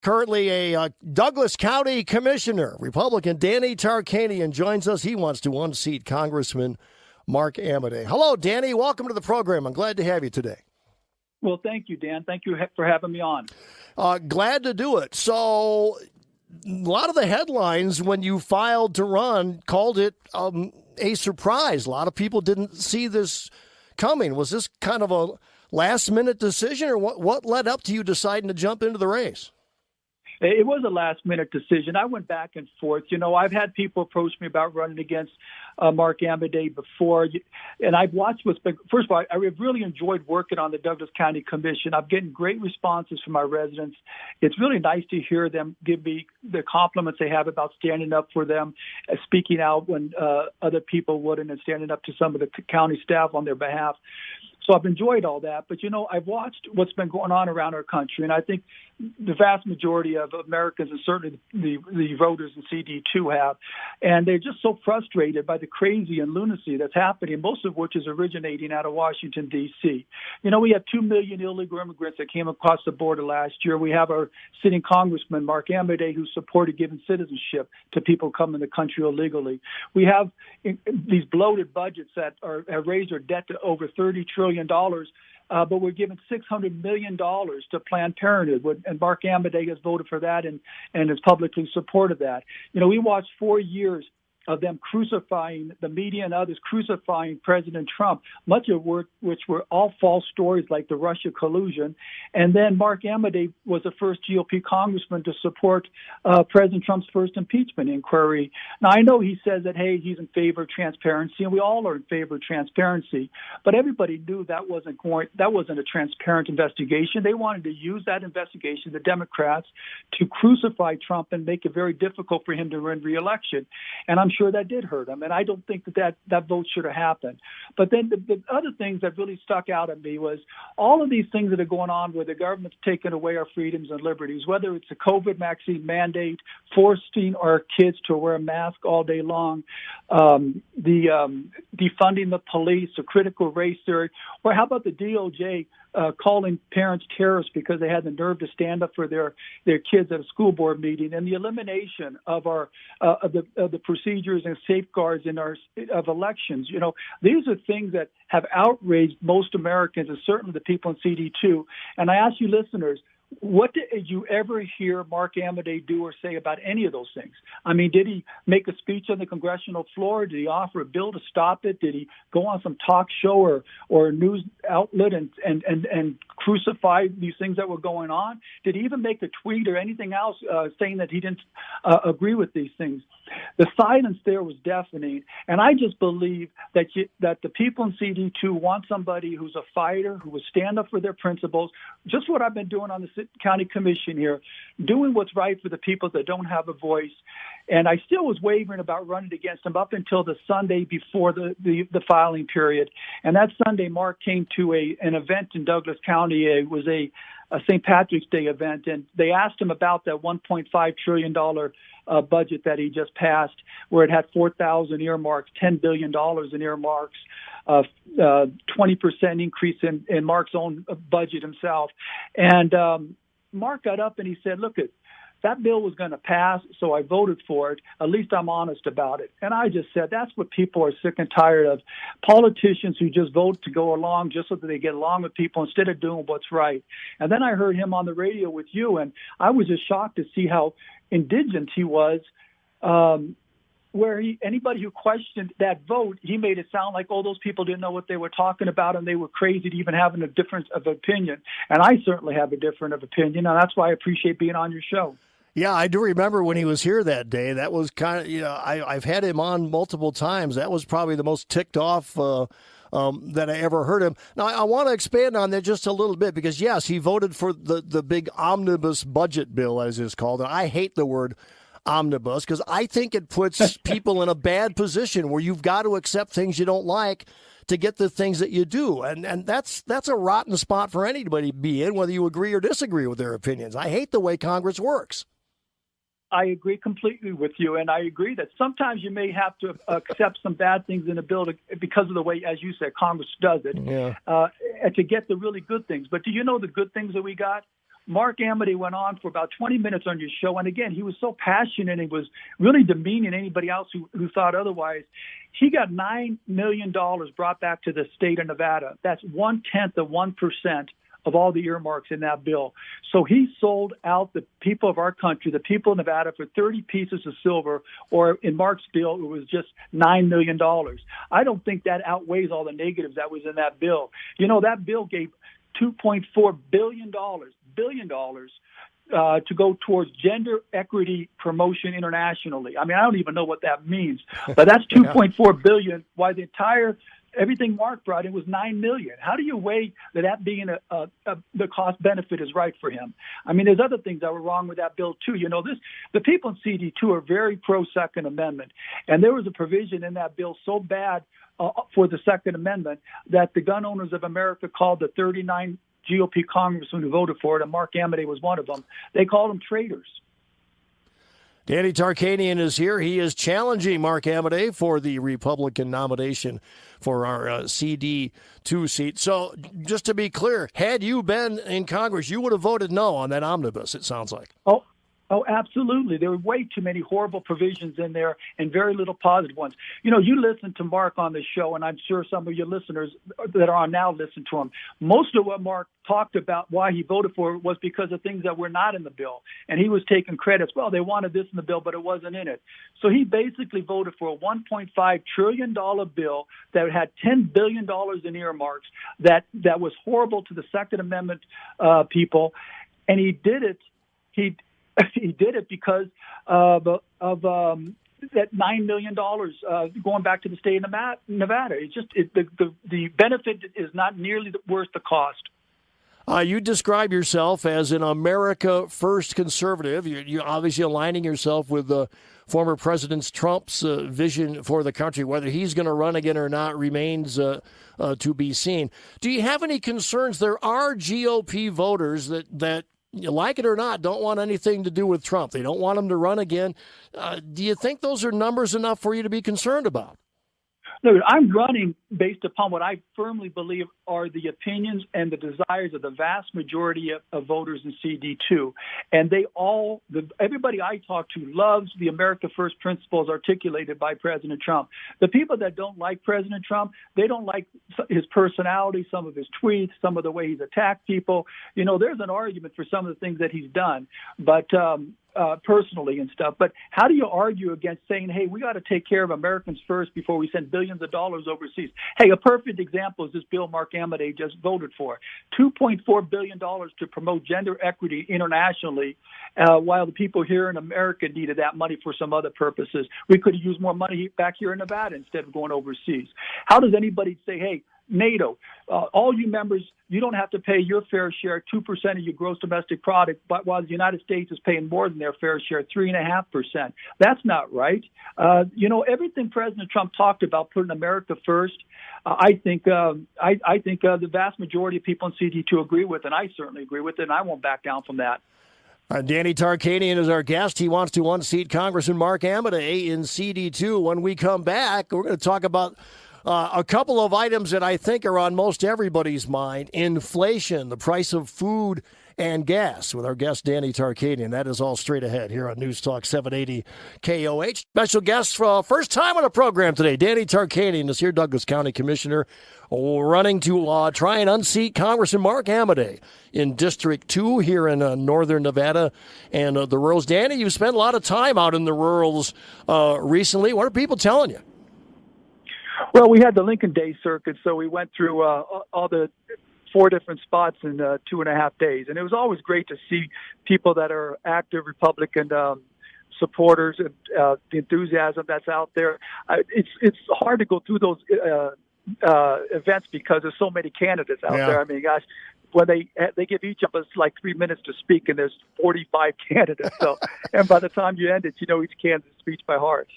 Currently a Douglas County Commissioner, Republican Danny Tarkanian joins us. He wants to unseat Congressman Mark Amodei. Hello, Danny. Welcome to the program. I'm glad to have you today. Well, thank you, Dan. Thank you for having me on. Glad to do it. So a lot of the headlines when you filed to run called it a surprise. A lot of people didn't see this coming. Was this kind of a last-minute decision, or what led up to you deciding to jump into the race? It was a last-minute decision. I went back and forth. I've had people approach me about running against Mark Amodei before, and I've watched what's been. First of all, I really enjoyed working on the Douglas County Commission. I'm getting great responses from my residents. It's really nice to hear them give me the compliments they have about standing up for them, speaking out when other people wouldn't, and standing up to some of the county staff on their behalf. So I've enjoyed all that. But, I've watched what's been going on around our country, and I think the vast majority of Americans, and certainly the voters in CD2 have, and they're just so frustrated by the crazy and lunacy that's happening, most of which is originating out of Washington, D.C. We have 2 million illegal immigrants that came across the border last year. We have our sitting congressman, Mark Amodei, who supported giving citizenship to people coming in the country illegally. We have these bloated budgets that have raised our debt to over $30 trillion. But we're giving $600 million to Planned Parenthood, and Mark Amodei has voted for that and has publicly supported that. We watched 4 years of them crucifying, the media and others crucifying President Trump, much of which were all false stories like the Russia collusion. And then Mark Amodei was the first GOP congressman to support President Trump's first impeachment inquiry. Now, I know he says that, hey, he's in favor of transparency, and we all are in favor of transparency, but everybody knew that wasn't a transparent investigation. They wanted to use that investigation, the Democrats, to crucify Trump and make it very difficult for him to win re-election. And I'm sure that did hurt him, and I don't think that vote should have happened. But then the other things that really stuck out at me was all of these things that are going on where the government's taking away our freedoms and liberties, whether it's a COVID vaccine mandate, forcing our kids to wear a mask all day long, the defunding the police, the critical race theory, or how about the DOJ calling parents terrorists because they had the nerve to stand up for their kids at a school board meeting, and the elimination of our of the procedures and safeguards of elections. These are things that have outraged most Americans, and certainly the people in CD2. And I ask you listeners, what did you ever hear Mark Amodei do or say about any of those things? I mean, did he make a speech on the congressional floor? Did he offer a bill to stop it? Did he go on some talk show or news outlet and crucify these things that were going on? Did he even make a tweet or anything else saying that he didn't agree with these things? The silence there was deafening, and I just believe that the people in CD2 want somebody who's a fighter, who will stand up for their principles, just what I've been doing on the County Commission here, doing what's right for the people that don't have a voice. And I still was wavering about running against him up until the Sunday before the filing period. And that Sunday, Mark came to an event in Douglas County. It was a St. Patrick's Day event, and they asked him about that $1.5 trillion budget that he just passed, where it had 4,000 earmarks, $10 billion in earmarks, 20% increase in Mark's own budget himself. And Mark got up and he said, look, that bill was going to pass, so I voted for it. At least I'm honest about it. And I just said, that's what people are sick and tired of. Politicians who just vote to go along just so that they get along with people instead of doing what's right. And then I heard him on the radio with you, and I was just shocked to see how indignant he was, where anybody who questioned that vote, he made it sound like, oh, those people didn't know what they were talking about and they were crazy to even having a difference of opinion. And I certainly have a different of opinion, and that's why I appreciate being on your show. Yeah, I do remember when he was here that day. That was kind of, I've had him on multiple times. That was probably the most ticked off that I ever heard him. Now, I want to expand on that just a little bit because, yes, he voted for the big omnibus budget bill, as it's called. And I hate the word omnibus because I think it puts people in a bad position where you've got to accept things you don't like to get the things that you do. And that's a rotten spot for anybody to be in, whether you agree or disagree with their opinions. I hate the way Congress works. I agree completely with you, and I agree that sometimes you may have to accept some bad things in a bill because of the way, as you said, Congress does it, to get the really good things. But do you know the good things that we got? Mark Amity went on for about 20 minutes on your show. And again, he was so passionate and he was really demeaning anybody else who thought otherwise. He got $9 million brought back to the state of Nevada. That's 0.1% of all the earmarks in that bill. So he sold out the people of our country, the people of Nevada, for 30 pieces of silver, or in Mark's bill, it was just $9 million. I don't think that outweighs all the negatives that was in that bill. You know, that bill gave $2.4 billion to go towards gender equity promotion internationally. I mean, I don't even know what that means, but that's $2.4 billion. Why everything Mark brought in was $9 million. How do you weigh that being the cost benefit is right for him? I mean, there's other things that were wrong with that bill too. You know, the people in CD2 are very pro Second Amendment, and there was a provision in that bill so bad for the Second Amendment that the Gun Owners of America called the 39 GOP congressmen who voted for it, and Mark Amity was one of them. They called them traitors. Danny Tarkanian is here. He is challenging Mark Amity for the Republican nomination for our CD2 seat. So just to be clear, had you been in Congress, you would have voted no on that omnibus, it sounds like. Oh, absolutely. There were way too many horrible provisions in there and very little positive ones. You know, you listen to Mark on the show, and I'm sure some of your listeners that are on now listen to him. Most of what Mark talked about why he voted for it was because of things that were not in the bill. And he was taking credits. Well, they wanted this in the bill, but it wasn't in it. So he basically voted for a $1.5 trillion bill that had $10 billion in earmarks that was horrible to the Second Amendment people. And he did it. He did it because of that $9 million going back to the state of Nevada. It's just the benefit is not nearly worth the cost. You describe yourself as an America First conservative. You're obviously aligning yourself with former President Trump's vision for the country. Whether he's going to run again or not remains to be seen. Do you have any concerns? There are GOP voters that you like it or not, don't want anything to do with Trump. They don't want him to run again. Do you think those are numbers enough for you to be concerned about? Look, I'm running based upon what I firmly believe are the opinions and the desires of the vast majority of voters in CD2. And everybody I talk to loves the America First principles articulated by President Trump. The people that don't like President Trump, they don't like his personality, some of his tweets, some of the way he's attacked people. You know, there's an argument for some of the things that he's done, but personally and stuff. But how do you argue against saying, hey, we got to take care of Americans first before we send billions of dollars overseas? Hey, a perfect example is this bill Mark Amity just voted for. $2.4 billion to promote gender equity internationally, while the people here in America needed that money for some other purposes. We could have used more money back here in Nevada instead of going overseas. How does anybody say, hey, NATO, all you members, you don't have to pay your fair share, 2% of your gross domestic product, but while the United States is paying more than their fair share, 3.5%. That's not right. You know, everything President Trump talked about putting America first, I think the vast majority of people in CD2 agree with, and I certainly agree with it, and I won't back down from that. Danny Tarkanian is our guest. He wants to unseat Congressman Mark Amity in CD2. When we come back, we're going to talk about a couple of items that I think are on most everybody's mind. Inflation, the price of food and gas, with our guest Danny Tarkanian. That is all straight ahead here on News Talk 780 KOH. Special guest for first time on the program today, Danny Tarkanian is here, Douglas County Commissioner, running to try and unseat Congressman Mark Amity in District 2 here in northern Nevada and the rurals. Danny, you've spent a lot of time out in the rurals recently. What are people telling you? Well, we had the Lincoln Day circuit, so we went through all the 4 different spots in 2.5 days. And it was always great to see people that are active Republican supporters and the enthusiasm that's out there. It's hard to go through those events because there's so many candidates out there. I mean, gosh, when they give each of us like 3 minutes to speak, and there's 45 candidates. So, and by the time you end it, you know each candidate's speech by heart.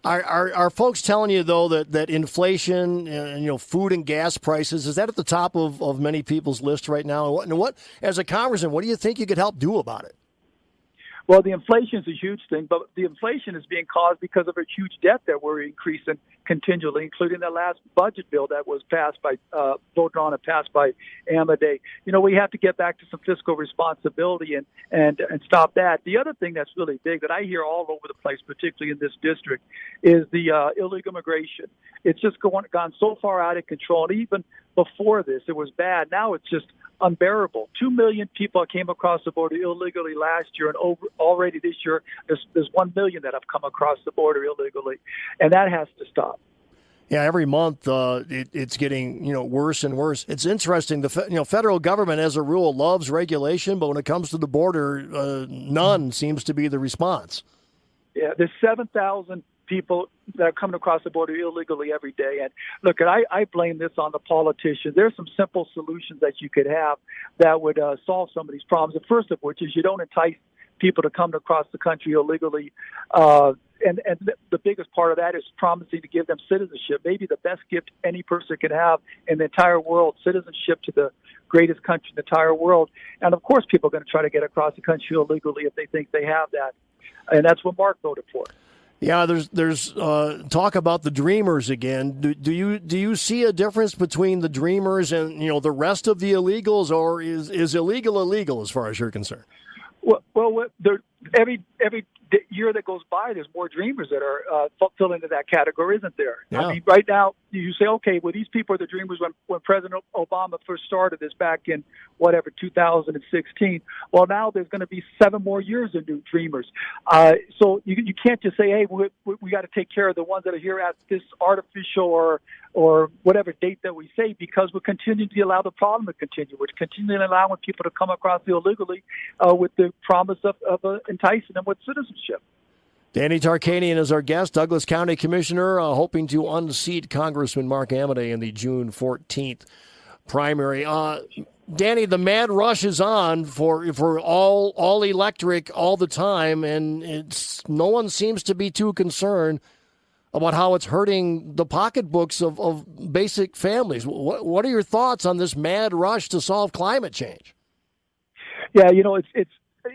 Are folks telling you, though, that inflation and food and gas prices, is that at the top of many people's list right now? And what, as a congressman, what do you think you could help do about it? Well, the inflation is a huge thing, but the inflation is being caused because of a huge debt that we're increasing continually, including the last budget bill that was voted on and passed by Amadei. We have to get back to some fiscal responsibility and stop that. The other thing that's really big that I hear all over the place, particularly in this district, is the illegal immigration. It's just gone so far out of control. And even before this, it was bad. Now it's just unbearable. 2 million people came across the border illegally last year, and already this year there's 1 million that have come across the border illegally, and that has to stop. Yeah, every month it's getting worse and worse. It's interesting. The federal government, as a rule, loves regulation, but when it comes to the border, none seems to be the response. Yeah, there's 7,000 people that are coming across the border illegally every day. And look, I blame this on the politicians. There's some simple solutions that you could have that would solve some of these problems. The first of which is you don't entice people to come across the country illegally. And the biggest part of that is promising to give them citizenship, maybe the best gift any person can have in the entire world, citizenship to the greatest country in the entire world. And, of course, people are going to try to get across the country illegally if they think they have that. And that's what Mark voted for. Yeah, there's talk about the Dreamers again. Do you see a difference between the Dreamers and the rest of the illegals, or is illegal as far as you're concerned? Well, every year that goes by, there's more Dreamers that are fill into that category, isn't there? Yeah. I mean, right now you say, okay, well, these people are the Dreamers when President Obama first started this back in 2016. Well, now there's going to be 7 more years of new Dreamers. So you can't just say, hey, we got to take care of the ones that are here at this artificial or whatever date that we say, because we're continuing to allow the problem to continue. We're continuing allowing people to come across illegally with the promise of enticing them with citizenship. Danny Tarkanian is our guest, Douglas County Commissioner, hoping to unseat Congressman Mark Amadei in the June 14th primary. Danny, the mad rush is on for all electric all the time, and no one seems to be too concerned about how it's hurting the pocketbooks of basic families. What are your thoughts on this mad rush to solve climate change? Yeah,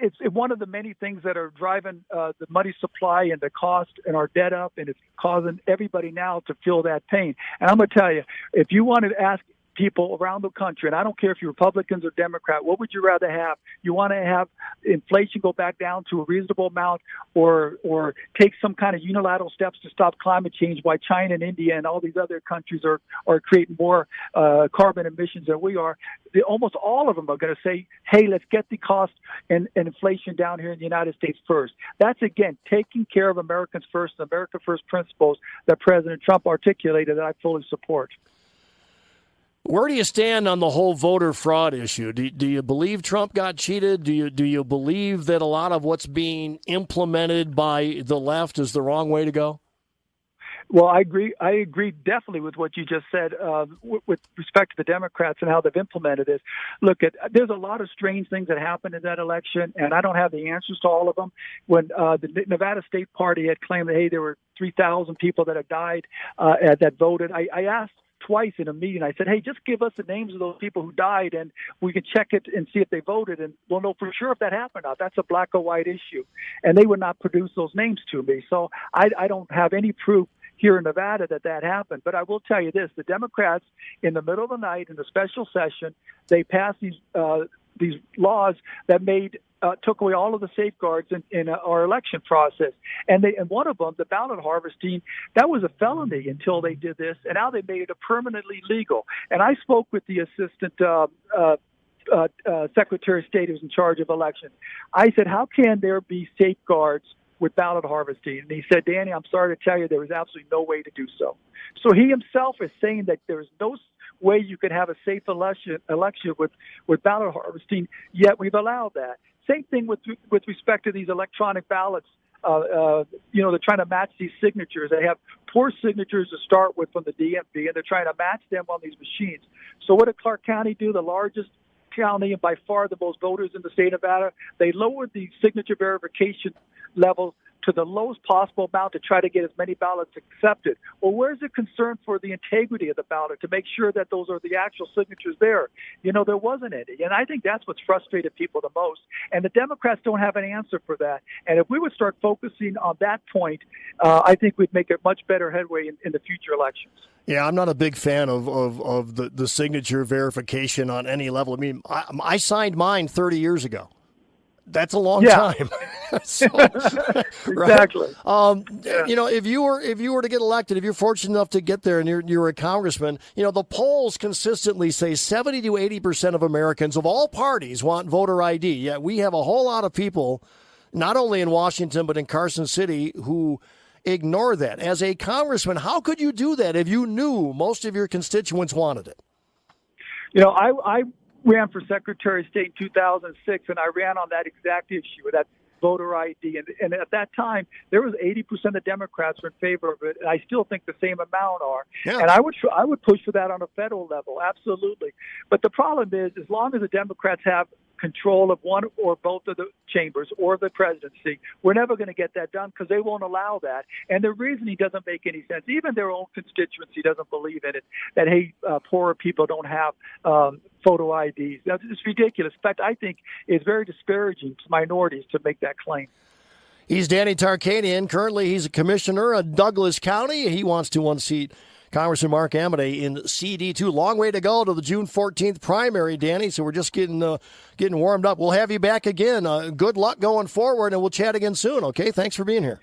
it's one of the many things that are driving the money supply and the cost and our debt up, and it's causing everybody now to feel that pain. And I'm going to tell you, if you wanted to ask people around the country, and I don't care if you're Republicans or Democrat, what would you rather have? You want to have inflation go back down to a reasonable amount, or take some kind of unilateral steps to stop climate change while China and India and all these other countries are creating more carbon emissions than we are? Almost all of them are going to say, hey, let's get the cost and inflation down here in the United States first. That's, again, taking care of Americans first, the America First principles that President Trump articulated that I fully support. Where do you stand on the whole voter fraud issue? Do you believe Trump got cheated? Do you believe that a lot of what's being implemented by the left is the wrong way to go? Well, I agree definitely with what you just said with respect to the Democrats and how they've implemented this. Look, there's a lot of strange things that happened in that election, and I don't have the answers to all of them. When the Nevada State Party had claimed that, hey, there were 3,000 people that had died that voted, I asked twice in a meeting, I said, hey, just give us the names of those people who died, and we can check it and see if they voted, and we'll know for sure if that happened or not. That's a black or white issue. And they would not produce those names to me. So I don't have any proof here in Nevada that happened. But I will tell you this, the Democrats, in the middle of the night, in the special session, they passed these laws that took away all of the safeguards in our election process. And one of them, the ballot harvesting, that was a felony until they did this, and now they made it permanently legal. And I spoke with the assistant Secretary of State who's in charge of elections. I said, how can there be safeguards with ballot harvesting? And he said, Danny, I'm sorry to tell you, there is absolutely no way to do so. So he himself is saying that there is no way you can have a safe election with ballot harvesting, yet we've allowed that. Same thing with respect to these electronic ballots. They're trying to match these signatures. They have poor signatures to start with from the DMV, and they're trying to match them on these machines. So what did Clark County do, the largest county and by far the most voters in the state of Nevada? They lowered the signature verification level to the lowest possible amount to try to get as many ballots accepted. Well, where's the concern for the integrity of the ballot to make sure that those are the actual signatures there? There wasn't any. And I think that's what's frustrated people the most. And the Democrats don't have an answer for that. And if we would start focusing on that point, I think we'd make a much better headway in the future elections. Yeah, I'm not a big fan of the signature verification on any level. I mean, I signed mine 30 years ago. That's a long time. So, exactly. If you were to get elected, if you're fortunate enough to get there and you're a congressman, the polls consistently say 70 to 80% of Americans of all parties want voter ID. Yet we have a whole lot of people, not only in Washington but in Carson City, who ignore that. As a congressman, how could you do that if you knew most of your constituents wanted it? I ran for Secretary of State in 2006, and I ran on that exact issue, that voter ID. And at that time, there was 80% of Democrats were in favor of it, and I still think the same amount are. Yeah. And I would push for that on a federal level, absolutely. But the problem is, as long as the Democrats have control of one or both of the chambers or the presidency, we're never going to get that done because they won't allow that. And the reasoning doesn't make any sense. Even their own constituency doesn't believe in it, that, hey, poorer people don't have photo IDs. That's just ridiculous. In fact, I think it's very disparaging to minorities to make that claim. He's Danny Tarkanian. Currently, he's a commissioner of Douglas County. He wants to unseat Congressman Mark Amodei in CD2. Long way to go to the June 14th primary, Danny, so we're just getting warmed up. We'll have you back again. Good luck going forward, and we'll chat again soon, okay? Thanks for being here.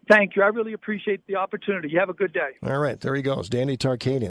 Thank you. I really appreciate the opportunity. You have a good day. All right, there he goes, Danny Tarkanian.